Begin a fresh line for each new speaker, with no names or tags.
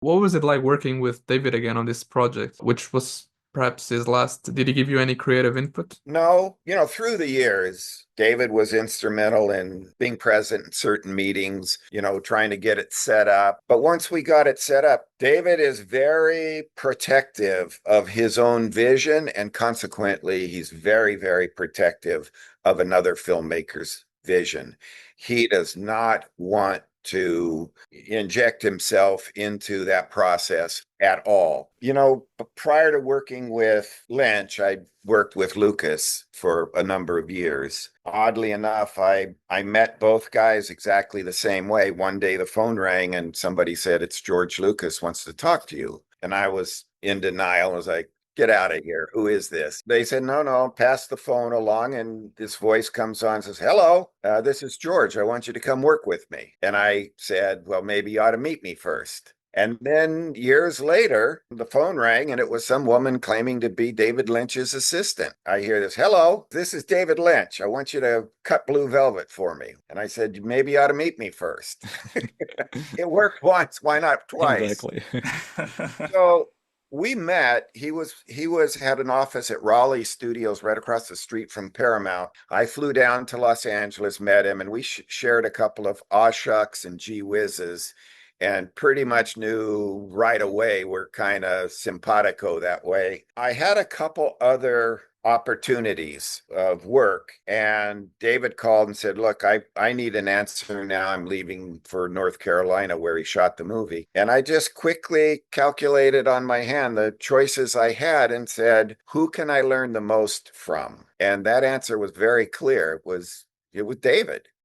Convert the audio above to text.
What was it like working with David again on this project, which was perhaps his last? Did he give you any creative input?
No, through the years, David was instrumental in being present in certain meetings, trying to get it set up. But once we got it set up, David is very protective of his own vision. And consequently, he's very, very protective of another filmmaker's vision. He does not want to inject himself into that process at all. Prior to working with Lynch, I worked with Lucas for a number of years. Oddly enough, I met both guys exactly the same way. One day the phone rang and somebody said, "It's George Lucas wants to talk to you." And I was in denial. I was like, "Get out of here. Who is this?" They said, "No, no, pass the phone along." And this voice comes on and says, "Hello, this is George. I want you to come work with me." And I said, "Well, maybe you ought to meet me first." And then years later, the phone rang and it was some woman claiming to be David Lynch's assistant. I hear this, "Hello, this is David Lynch. I want you to cut Blue Velvet for me." And I said, "Maybe you ought to meet me first." It worked once, why not twice?
Exactly.
So we met. He was had an office at Raleigh Studios right across the street from Paramount. I flew down to Los Angeles, met him, and we shared a couple of aw shucks and gee whizzes, and pretty much knew right away we're kind of simpatico that way. I had a couple other opportunities of work, and David called and said, "Look, I need an answer now. I'm leaving for North Carolina where he shot the movie." And I just quickly calculated on my hand the choices I had and said, "Who can I learn the most from?" And that answer was very clear. It was David.